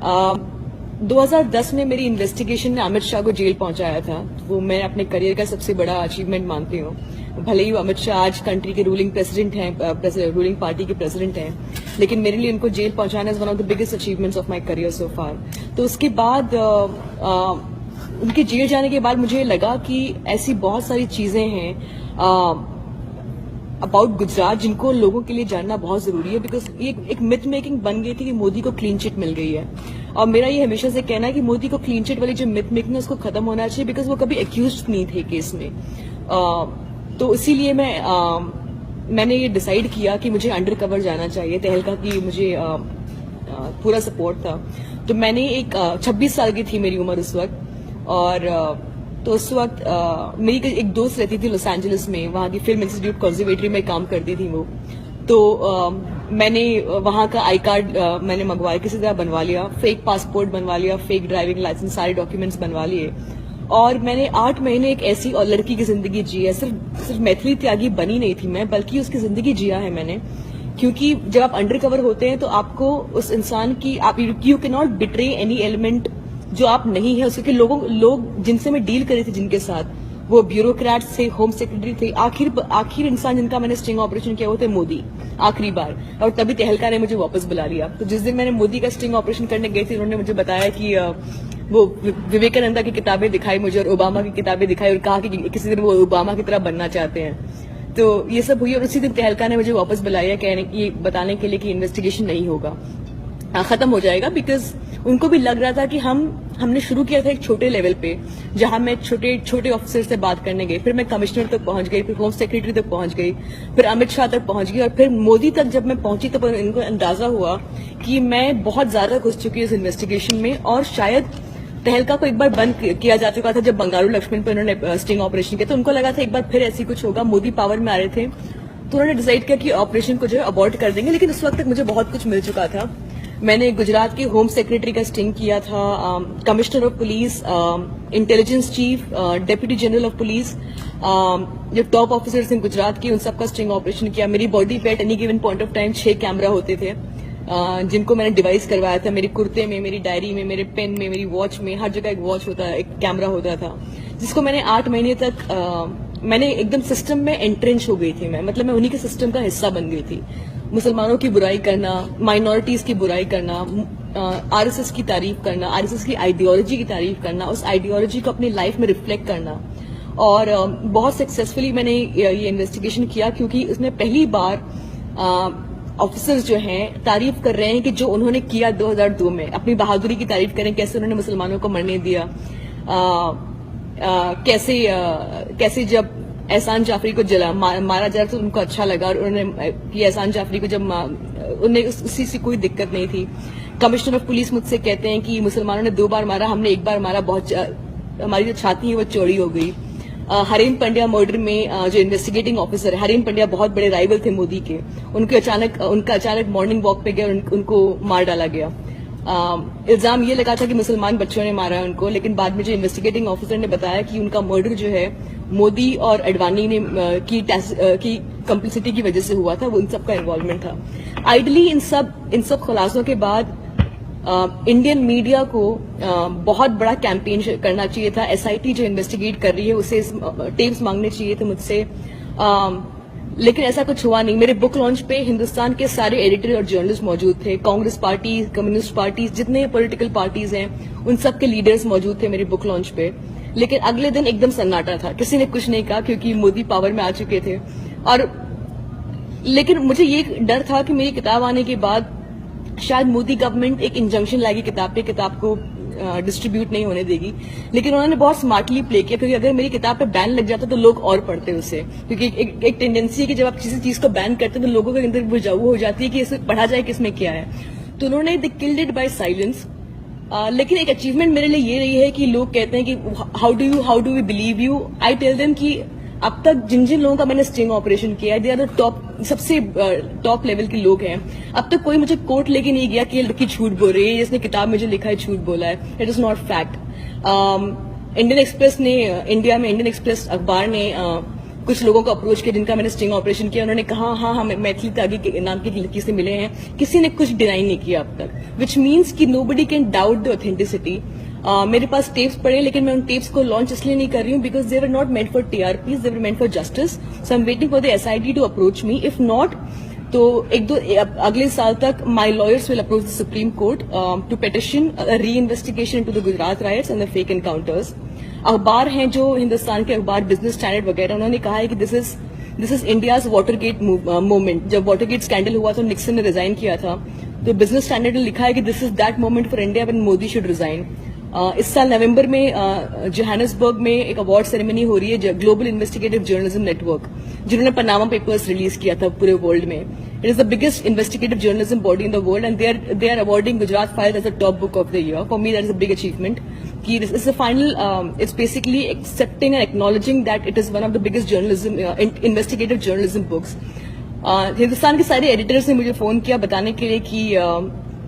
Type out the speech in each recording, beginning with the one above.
2010 में मेरी इन्वेस्टिगेशन ने अमित शाह को जेल पहुंचाया था। वो मैं अपने करियर का सबसे बड़ा अचीवमेंट मानती हूँ। भले ही अमित शाह आज कंट्री के रूलिंग प्रेसिडेंट हैं, रूलिंग पार्टी के प्रेसिडेंट हैं, लेकिन मेरे लिए उनको जेल पहुंचाना is one of the biggest achievements of my career so far. तो उसके बाद उनके जेल जाने के बाद मुझे लगा कि ऐसी बहुत सारी चीजें हैं अबाउट गुजरात जिनको लोगों के लिए जानना बहुत जरूरी है, बिकॉज एक मिथ मेकिंग बन गई थी कि मोदी को क्लीन चिट मिल गई है। और मेरा ये हमेशा से कहना है कि मोदी को क्लीन चिट वाली जो मिथ मेकिंग है उसको खत्म होना चाहिए, बिकॉज वो कभी एक्यूज नहीं थे केस में। तो इसीलिए मैंने ये डिसाइड किया कि मुझे अंडर कवर जाना चाहिए। तहलका की मुझे पूरा सपोर्ट था। तो मैंने 26 साल की थी मेरी उम्र उस वक्त, और तो उस वक्त मेरी एक दोस्त रहती थी लॉस एंजलिस में, वहां की फिल्म इंस्टीट्यूट कंजर्वेटरी में काम करती थी वो। तो मैंने वहां का आई कार्ड मैंने मंगवाया, किसी तरह बनवा लिया, फेक पासपोर्ट बनवा लिया, फेक ड्राइविंग लाइसेंस, सारे डॉक्यूमेंट्स बनवा लिए, और मैंने 8 महीने एक ऐसी और लड़की की जिंदगी जी है। सिर्फ मैथिली त्यागी बनी नहीं थी मैं, बल्कि उसकी जिंदगी जिया है मैंने। क्योंकि जब आप अंडर कवर होते हैं तो आपको उस इंसान की you can not betray any element जो आप नहीं है उसके। लोग जिनसे मैं डील करी थी, जिनके साथ, वो ब्यूरोक्रेट्स थे, होम सेक्रेटरी थे, आखिर इंसान जिनका मैंने स्टिंग ऑपरेशन किया वो थे मोदी, आखिरी बार। और तभी तहलका ने मुझे वापस बुला लिया। तो जिस दिन मैंने मोदी का स्टिंग ऑपरेशन करने गई थी, उन्होंने मुझे बताया कि वो विवेकानंदा की किताबें दिखाई मुझे और ओबामा की किताबें दिखाई, और कहा कि किसी दिन वो ओबामा की तरह बनना चाहते हैं। तो ये सब हुई, और उसी दिन तहलका ने मुझे वापस बुलाया ये बताने के लिए कि इन्वेस्टिगेशन नहीं होगा, खत्म हो जाएगा। बिकॉज उनको भी लग रहा था कि हमने शुरू किया था एक छोटे लेवल पे, जहां मैं छोटे ऑफिसर से बात करने गई, फिर मैं कमिश्नर तक पहुंच गई, फिर होम सेक्रेटरी तक पहुंच गई, फिर अमित शाह तक पहुंच गई, और फिर मोदी तक जब मैं पहुंची तो इनको अंदाजा हुआ कि मैं बहुत ज्यादा घुस चुकी हूँ इस इन्वेस्टिगेशन में। और शायद तहलका को एक बार बंद किया जा चुका था जब बंगारू लक्ष्मण पर उन्होंने स्टिंग ऑपरेशन किया, तो उनको लगा था एक बार फिर ऐसी कुछ होगा। मोदी पावर में आ रहे थे, तो उन्होंने डिसाइड किया कि ऑपरेशन को जो है अबॉर्ट कर देंगे। लेकिन उस वक्त तक मुझे बहुत कुछ मिल चुका था। मैंने गुजरात के होम सेक्रेटरी का स्टिंग किया था, commissioner of police, intelligence chief, deputy general of police, जो टॉप ऑफिसर्स हैं गुजरात के, उन सबका स्टिंग ऑपरेशन किया। मेरी बॉडी पे at any given point of time 6 camera होते थे, जिनको मैंने डिवाइस करवाया था। मेरे कुर्ते में, मेरी डायरी में, मेरे पेन में, मेरी वॉच में, हर जगह एक वॉच होता है, एक कैमरा होता था, जिसको मैंने 8 महीने तक मैंने एकदम सिस्टम में एंट्रेंच हो गई थी मैं, मतलब मैं उन्हीं के सिस्टम का हिस्सा बन गई थी। मुसलमानों की बुराई करना, माइनॉरिटीज की बुराई करना, आरएसएस की तारीफ करना, आरएसएस की आइडियोलॉजी की तारीफ करना, उस आइडियोलॉजी को अपनी लाइफ में रिफ्लेक्ट करना। और बहुत सक्सेसफुली मैंने ये इन्वेस्टिगेशन किया, क्योंकि उसमें पहली बार ऑफिसर्स जो हैं तारीफ कर रहे हैं कि जो उन्होंने किया 2002 में, अपनी बहादुरी की तारीफ करें, कैसे उन्होंने मुसलमानों को मरने दिया, कैसे जब एहसान जाफरी को मारा जा रहा तो उनको अच्छा लगा, और उन्होंने कि एहसान जाफरी को जब उन्हें उसी से कोई दिक्कत नहीं थी। कमिश्नर ऑफ पुलिस मुझसे कहते हैं कि मुसलमानों ने 2 बार मारा, हमने 1 बार मारा, बहुत हमारी जो छाती है वो चौड़ी हो गई। हरेन पंड्या मर्डर में जो इन्वेस्टिगेटिंग ऑफिसर है, हरेन पंड्या बहुत बड़े राइवल थे मोदी के, उनका अचानक मॉर्निंग वॉक पे गया और उनको मार डाला गया। इल्जाम ये लगा था कि मुसलमान बच्चों ने मारा है उनको, लेकिन बाद में जो इन्वेस्टिगेटिंग ऑफिसर ने बताया कि उनका मर्डर जो है मोदी और अडवाणी ने की कंप्लिसिटी की वजह से हुआ था, वो इन सब का इन्वॉल्वमेंट था। आइडली इन सब खुलासों के बाद इंडियन मीडिया को बहुत बड़ा कैंपेन करना चाहिए था। एसआईटी जो इन्वेस्टिगेट कर रही है उसे टेप्स मांगने चाहिए थे मुझसे, लेकिन ऐसा कुछ हुआ नहीं। मेरे बुक लॉन्च पे हिंदुस्तान के सारे एडिटर और जर्नलिस्ट मौजूद थे, कांग्रेस पार्टी, कम्युनिस्ट पार्टी, जितने पॉलिटिकल पार्टीज हैं उन सब के लीडर्स मौजूद थे मेरे बुक लॉन्च पे। लेकिन अगले दिन एकदम सन्नाटा था, किसी ने कुछ नहीं कहा, क्योंकि मोदी पावर में आ चुके थे। और लेकिन मुझे ये डर था कि मेरी किताब आने के बाद शायद मोदी गवर्नमेंट एक इंजंक्शन लाएगी किताब पे, किताब को डिस्ट्रीब्यूट नहीं होने देगी। लेकिन उन्होंने बहुत स्मार्टली प्ले किया, क्योंकि अगर मेरी किताब पे बैन लग जाता तो लोग और पढ़ते उसे, क्योंकि एक टेंडेंसी है कि जब आप किसी चीज को बैन करते हैं तो लोगों के अंदर वो हो जाती है कि इसे पढ़ा जाए किसमें क्या है। तो उन्होंने they killed it by silence. लेकिन एक अचीवमेंट मेरे लिए ये रही है कि लोग कहते हैं कि how do we believe you. I tell them कि अब तक जिन जिन लोगों का मैंने स्टिंग ऑपरेशन किया है, दे आर द टॉप, सबसे टॉप लेवल के लोग हैं। अब तक कोई मुझे कोर्ट लेके नहीं गया कि ये लड़की झूठ बोल रही है, जिसने किताब में जो लिखा है झूठ बोला है। It is not fact. Indian express ने, इंडिया में इंडियन एक्सप्रेस अखबार ने कुछ लोगों को अप्रोच किया जिनका मैंने स्टिंग ऑपरेशन किया, उन्होंने कहा हाँ हम मैथिली त्यागी के नाम की लड़की से मिले हैं, किसी ने कुछ डिनाई नहीं किया अब तक, विच मीन्स कि nobody can doubt the authenticity. मेरे पास टेप्स पड़े, लेकिन मैं उन टेप्स को लॉन्च इसलिए नहीं कर रही हूँ because they were not meant for TRP, they were meant for justice. So I am waiting for the SIT to approach me. If not तो अगले साल तक my lawyers will approach the supreme court to petition re investigation into the Gujarat riots and the fake encounters. अखबार हैं जो हिंदुस्तान के अखबार, business standard वगैरह, उन्होंने कहा है कि this is India's Watergate moment. जब वाटरगेट स्कैंडल हुआ तो निक्सन ने रिजाइन किया था, तो बिजनेस स्टैंडर्ड ने लिखा है कि this is that moment for India when Modi should resign. इस साल नवंबर में जोहानिसबर्ग में एक अवार्ड सेरेमनी हो रही है ग्लोबल इन्वेस्टिगेटिव जर्नलिज्म नेटवर्क, जिन्होंने पनामा पेपर्स रिलीज किया था पूरे वर्ल्ड में। It is the biggest investigative journalism body in the world and they are awarding Gujarat files as the top book of the year. For me that is a big achievement कि it's the final, it's basically accepting and acknowledging that it is one of the biggest journalism investigative journalism books. Hindustan के सारे editors ने मुझे phone किया बताने के लिए कि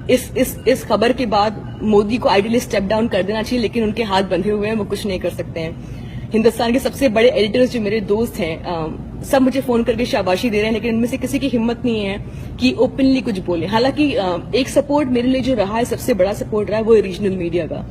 इस खबर के बाद मोदी को आइडियली स्टेप डाउन कर देना चाहिए, लेकिन उनके हाथ बंधे हुए हैं, वो कुछ नहीं कर सकते हैं। हिंदुस्तान के सबसे बड़े एडिटर्स जो मेरे दोस्त हैं, सब मुझे फोन करके शाबाशी दे रहे हैं, लेकिन इनमें से किसी की हिम्मत नहीं है कि ओपनली कुछ बोले। हालांकि एक सपोर्ट मेरे लिए जो रहा है, सबसे बड़ा सपोर्ट रहा है, वो रीजनल मीडिया का।